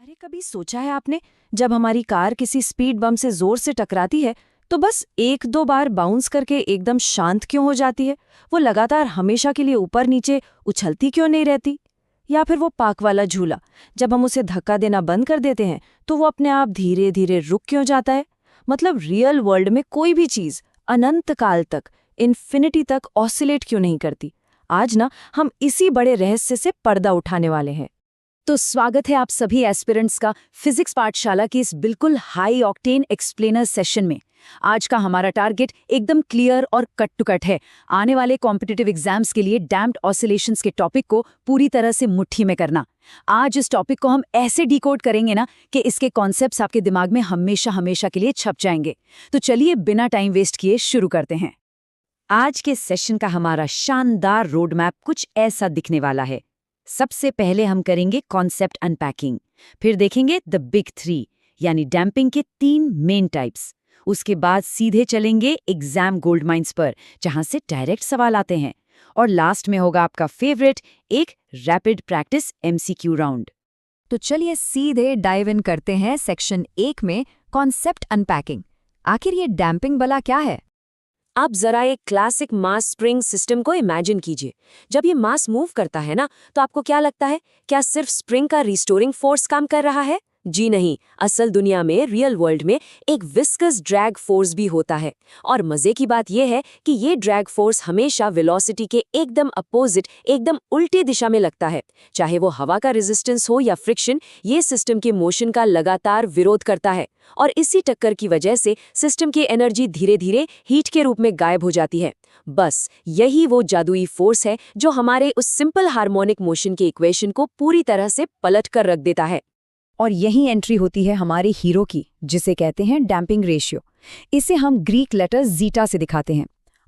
अरे कभी सोचा है आपने, जब हमारी कार किसी स्पीड बम से जोर से टकराती है तो बस एक दो बार बाउंस करके एकदम शांत क्यों हो जाती है? वो लगातार हमेशा के लिए ऊपर नीचे उछलती क्यों नहीं रहती? या फिर वो पार्क वाला झूला, जब हम उसे धक्का देना बंद कर देते हैं तो वो अपने आप धीरे धीरे रुक क्यों जाता है? मतलब रियल वर्ल्ड में कोई भी चीज अनंत काल तक, इन्फिनिटी तक ऑसिलेट क्यों नहीं करती? आज ना हम इसी बड़े रहस्य से पर्दा उठाने वाले हैं। तो स्वागत है आप सभी एस्पिरेंट्स का फिजिक्स पाठशाला की इस बिल्कुल हाई ऑक्टेन एक्सप्लेनर सेशन में। आज का हमारा टारगेट एकदम क्लियर और कट टू कट है। आने वाले कॉम्पिटिटिव एग्जाम्स के लिए डैम्प्ड ऑसिलेशंस के टॉपिक को पूरी तरह से मुट्ठी में करना। आज इस टॉपिक को हम ऐसे डिकोड करेंगे ना कि इसके कॉन्सेप्ट्स आपके दिमाग में हमेशा हमेशा के लिए छप जाएंगे। तो चलिए बिना टाइम वेस्ट किए शुरू करते हैं। आज के सेशन का हमारा शानदार रोड मैप कुछ ऐसा दिखने वाला है। सबसे पहले हम करेंगे कॉन्सेप्ट अनपैकिंग, फिर देखेंगे द बिग 3 यानी डैम्पिंग के 3 मेन टाइप्स। उसके बाद सीधे चलेंगे एग्जाम गोल्ड माइंस पर, जहां से डायरेक्ट सवाल आते हैं। और लास्ट में होगा आपका फेवरेट, एक रैपिड प्रैक्टिस एमसीक्यू राउंड। तो चलिए सीधे डाइव इन करते हैं सेक्शन 1 में, कॉन्सेप्ट अनपैकिंग। आखिर ये डैम्पिंग भला क्या है? आप जरा एक क्लासिक मास स्प्रिंग सिस्टम को इमेजिन कीजिए। जब ये मास मूव करता है ना, तो आपको क्या लगता है? क्या सिर्फ स्प्रिंग का रिस्टोरिंग फोर्स काम कर रहा है? जी नहीं, असल दुनिया में, रियल वर्ल्ड में एक विस्कस ड्रैग फोर्स भी होता है। और मजे की बात यह है कि ये ड्रैग फोर्स हमेशा वेलोसिटी के एकदम अपोजिट, एकदम उल्टी दिशा में लगता है। चाहे वो हवा का रेजिस्टेंस हो या फ्रिक्शन, ये सिस्टम के मोशन का लगातार विरोध करता है। और इसी टक्कर की वजह से सिस्टम की एनर्जी धीरे धीरे हीट के रूप में गायब हो जाती है। बस यही वो जादुई फोर्स है जो हमारे उस सिंपल हार्मोनिक मोशन के इक्वेशन को पूरी तरह से पलट कर रख देता है। और यही एंट्री होती है हमारे हीरो की, जिसे कहते हैं डैम्पिंग रेशियो। इसे हम ग्रीक लेटर जीटा से दिखाते हैं।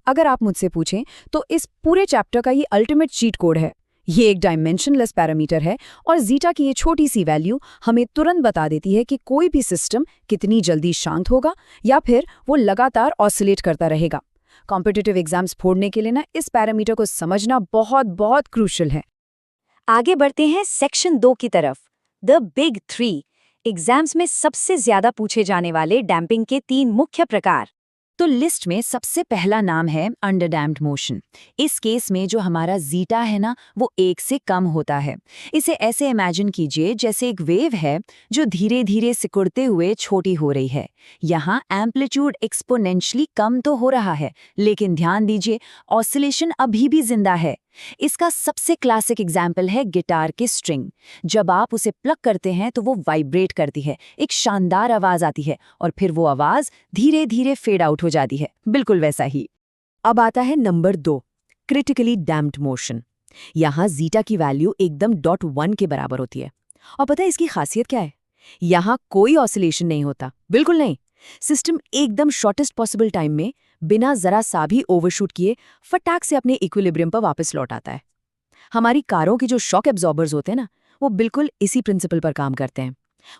अगर आप मुझसे पूछें तो इस पूरे चैप्टर का ये अल्टीमेट चीट कोड है। ये एक डायमेंशनलेस पैरामीटर है और जीटा की ये छोटी सी वैल्यू हमें तुरंत बता देती है कि कोई भी सिस्टम कितनी जल्दी शांत होगा या फिर वो लगातार ऑसिलेट करता रहेगा। कॉम्पिटिटिव एग्जाम्स फोड़ने के लिए ना इस पैरामीटर को समझना बहुत बहुत क्रूशियल है। आगे बढ़ते हैं सेक्शन 2 की तरफ, द बिग 3, एग्जाम्स में सबसे ज्यादा पूछे जाने वाले डैम्पिंग के 3 मुख्य प्रकार। तो लिस्ट में सबसे पहला नाम है अंडरडैम्प्ड मोशन। इस केस में जो हमारा जीटा है ना, वो 1 से कम होता है। इसे ऐसे इमेजिन कीजिए जैसे एक वेव है जो धीरे धीरे सिकुड़ते हुए छोटी हो रही है। यहाँ एम्पलीट्यूड एक्सपोनेंशियली कम तो हो रहा है, लेकिन ध्यान दीजिए ऑसिलेशन अभी भी जिंदा है। इसका सबसे क्लासिक एग्जाम्पल है गिटार के स्ट्रिंग। जब आप उसे प्लग करते हैं तो वो वाइब्रेट करती है, एक शानदार आवाज आती है और फिर वो आवाज धीरे धीरे फेड आउट हो जाती है, बिल्कुल वैसा ही। अब आता है नंबर 2, क्रिटिकली डैम्प्ड मोशन। यहाँ जीटा की वैल्यू एकदम .1 के बराबर होती है। और पता है इसकी खासियत क्या है? यहाँ कोई ऑसिलेशन नहीं होता, बिल्कुल नहीं। सिस्टम एकदम शॉर्टेस्ट पॉसिबल टाइम में, बिना जरा सा भी ओवरशूट किए, फटाक से अपने इक्विलिब्रियम पर वापस लौट आता है। हमारी कारों के जो शॉक एब्जॉर्बर्स होते हैं ना, वो बिल्कुल इसी प्रिंसिपल पर काम करते हैं।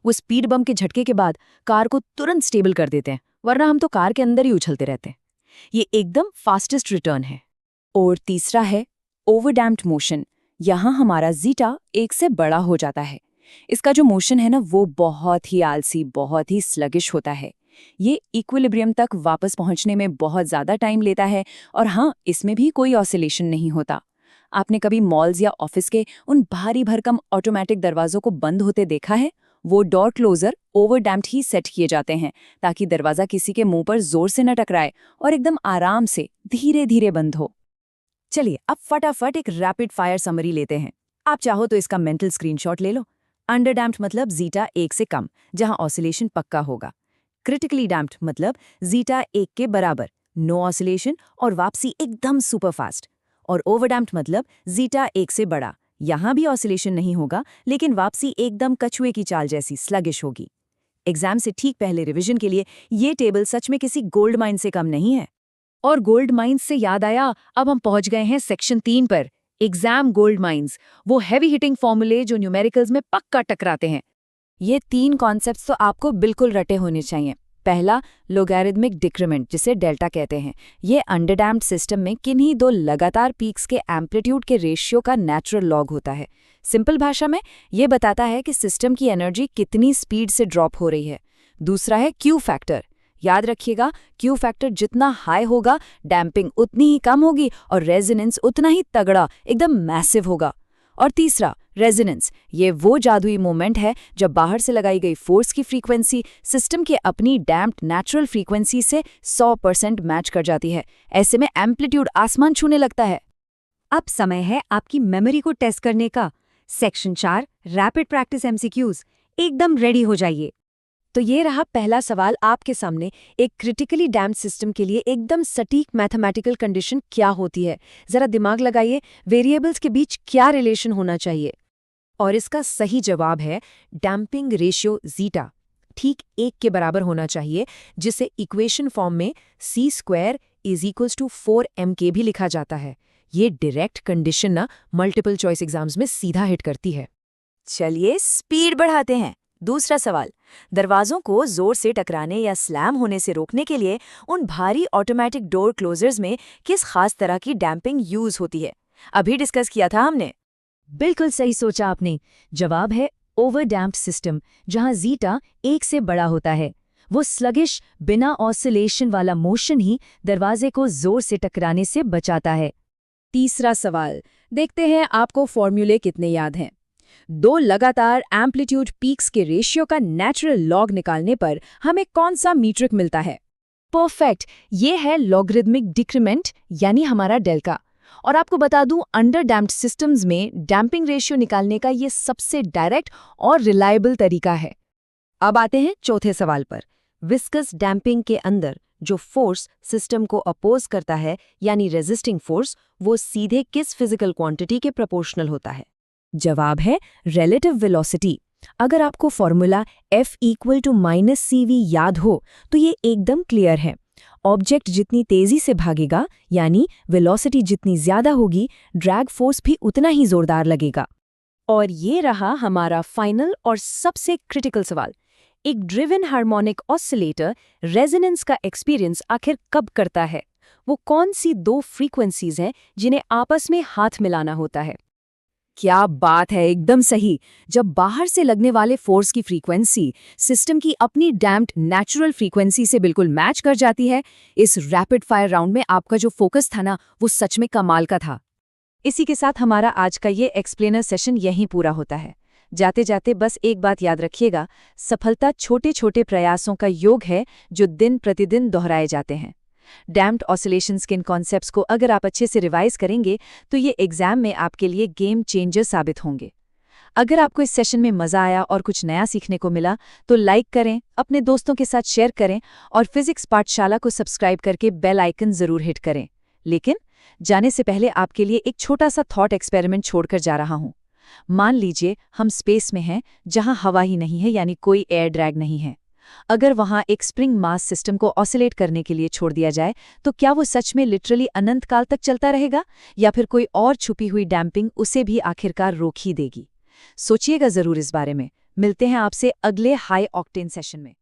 वो स्पीड बम के झटके के बाद कार को तुरंत स्टेबल कर देते हैं, वरना हम तो कार के अंदर ही उछलते रहते हैं। ये एकदम फास्टेस्ट रिटर्न है। और तीसरा है ओवरडैम्प्ड मोशन। यहाँ हमारा जीटा 1 से बड़ा हो जाता है। इसका जो मोशन है ना, वो बहुत ही आलसी, बहुत ही स्लगिश होता है। ये इक्विलिब्रियम तक वापस पहुंचने में बहुत ज़्यादा टाइम लेता है। और हाँ, इसमें भी कोई ऑसिलेशन नहीं होता। आपने कभी मॉल्स या ऑफिस के उन भारी भरकम ऑटोमेटिक दरवाजों को बंद होते देखा है? वो डोर क्लोजर ओवरडैम्प्ड ही सेट किए जाते हैं, ताकि दरवाजा किसी के मुंह पर जोर से न टकराए और एकदम आराम से धीरे धीरे बंद हो। चलिए अब फटाफट एक रैपिड फायर समरी लेते हैं। आप चाहो तो इसका मेंटल स्क्रीनशॉट ले लो। अंडरडैम्प्ड मतलब जीटा 1 से कम, जहां ऑसिलेशन पक्का होगा। क्रिटिकली डैम्प्ड मतलब जीटा 1 के बराबर, नो ऑसिलेशन और वापसी एकदम सुपरफास्ट। और ओवरडैम्प्ड मतलब जीटा 1 से बड़ा, यहां भी ऑसिलेशन नहीं होगा, लेकिन वापसी एकदम कछुए की चाल जैसी स्लगिश होगी। एग्जाम से ठीक पहले रिवीजन के लिए ये टेबल सच में किसी गोल्ड माइन से कम नहीं है। और गोल्ड माइंस से याद आया, अब हम पहुंच गए हैं सेक्शन 3 पर, एग्जाम गोल्ड माइंस, वो हैवी हिटिंग फॉर्मूले जो न्यूमेरिकल्स में पक्का टकराते हैं। ये 3 कॉन्सेप्ट्स तो आपको बिल्कुल रटे होने चाहिए। पहला, लोगैरिथमिक डिक्रीमेंट, जिसे डेल्टा कहते हैं। ये अंडरडैम्प्ड सिस्टम में किन्हीं 2 लगातार पीक्स के एम्पलीट्यूड के रेशियो का नेचुरल लॉग होता है। सिंपल भाषा में ये बताता है कि सिस्टम की एनर्जी कितनी स्पीड से ड्रॉप हो रही है। दूसरा है क्यू फैक्टर। याद रखिएगा, क्यू फैक्टर जितना हाई होगा, डैम्पिंग उतनी ही कम होगी और रेजोनेंस उतना ही तगड़ा, एकदम मैसिव होगा। और तीसरा रेजोनेंस, ये वो जादुई मोमेंट है जब बाहर से लगाई गई फोर्स की फ्रीक्वेंसी सिस्टम के अपनी डैम्प्ड नेचुरल फ्रीक्वेंसी से 100% मैच कर जाती है। ऐसे में एम्पलीट्यूड आसमान छूने लगता है। अब समय है आपकी मेमोरी को टेस्ट करने का। सेक्शन 4 रैपिड प्रैक्टिस एमसीक्यूज, एकदम रेडी हो जाइए। तो ये रहा पहला सवाल आपके सामने। एक क्रिटिकली डैम्प्ड सिस्टम के लिए एकदम सटीक मैथमेटिकल कंडीशन क्या होती है? जरा दिमाग लगाइए, वेरिएबल्स के बीच क्या रिलेशन होना चाहिए? और इसका सही जवाब है डैम्पिंग रेशियो जीटा, ठीक 1 के बराबर होना चाहिए, जिसे इक्वेशन फॉर्म में c² = 4m भी लिखा जाता है। ये डायरेक्ट कंडीशन ना मल्टीपल चॉइस एग्जाम्स में सीधा हिट करती है। चलिए स्पीड बढ़ाते हैं। दूसरा सवाल, दरवाजों को जोर से टकराने या स्लैम होने से रोकने के लिए उन भारी ऑटोमेटिक डोर क्लोजर्स में किस खास तरह की डैम्पिंग यूज होती है? अभी डिस्कस किया था हमने। बिल्कुल सही सोचा आपने। जवाब है ओवर डैम्प्ड सिस्टम, जहां जीटा 1 से बड़ा होता है। वो स्लगिश, बिना ऑसिलेशन वाला मोशन ही दरवाजे को जोर से टकराने से बचाता है। तीसरा सवाल, देखते हैं आपको फॉर्मूले कितने याद हैं। 2 लगातार एम्पलीट्यूड पीक्स के रेशियो का नेचुरल लॉग निकालने पर हमें कौन सा मीट्रिक मिलता है? परफेक्ट, ये है लॉगरिदमिक डिक्रीमेंट, यानी हमारा डेल्टा। और आपको बता दूं, अंडर डैम्प्ड सिस्टम्स में डैम्पिंग रेशियो निकालने का ये सबसे डायरेक्ट और रिलायबल तरीका है। अब आते हैं चौथे सवाल पर। विस्कस डैम्पिंग के अंदर जो फोर्स सिस्टम को अपोज करता है, यानी रेजिस्टिंग फोर्स, वो सीधे किस फिजिकल क्वांटिटी के प्रोपोर्शनल होता है? जवाब है रिलेटिव वेलोसिटी। अगर आपको फॉर्मूला F = -cv याद हो तो ये एकदम क्लियर है। ऑब्जेक्ट जितनी तेजी से भागेगा, यानी वेलोसिटी जितनी ज्यादा होगी, ड्रैग फोर्स भी उतना ही जोरदार लगेगा। और ये रहा हमारा फाइनल और सबसे क्रिटिकल सवाल। एक ड्रिवन हार्मोनिक ऑसिलेटर रेजोनेंस का एक्सपीरियंस आखिर कब करता है? वो कौन सी 2 फ्रीक्वेंसीज हैं जिन्हें आपस में हाथ मिलाना होता है? क्या बात है, एकदम सही। जब बाहर से लगने वाले फोर्स की फ्रीक्वेंसी सिस्टम की अपनी डैम्प्ड नेचुरल फ्रीक्वेंसी से बिल्कुल मैच कर जाती है। इस रैपिड फायर राउंड में आपका जो फोकस था ना, वो सच में कमाल का था। इसी के साथ हमारा आज का ये एक्सप्लेनर सेशन यहीं पूरा होता है। जाते जाते बस एक बात याद रखिएगा, सफलता छोटे छोटे प्रयासों का योग है जो दिन प्रतिदिन दोहराए जाते हैं। डैम्प्ड ऑसिलेशंस के इन कॉन्सेप्ट्स को अगर आप अच्छे से रिवाइज करेंगे तो ये एग्जाम में आपके लिए गेम चेंजर साबित होंगे। अगर आपको इस सेशन में मजा आया और कुछ नया सीखने को मिला तो लाइक करें, अपने दोस्तों के साथ शेयर करें और फिजिक्स पाठशाला को सब्सक्राइब करके बेल आइकन जरूर हिट करें। लेकिन जाने से पहले आपके लिए एक छोटा सा थॉट एक्सपेरिमेंट छोड़कर जा रहा हूं। मान लीजिए हम स्पेस में हैं जहां हवा ही नहीं है, यानी कोई एयर ड्रैग नहीं है। अगर वहां एक स्प्रिंग मास सिस्टम को ऑसिलेट करने के लिए छोड़ दिया जाए तो क्या वो सच में लिटरली अनंत काल तक चलता रहेगा, या फिर कोई और छुपी हुई डैम्पिंग उसे भी आखिरकार रोक ही देगी? सोचिएगा जरूर इस बारे में। मिलते हैं आपसे अगले हाई ऑक्टेन सेशन में।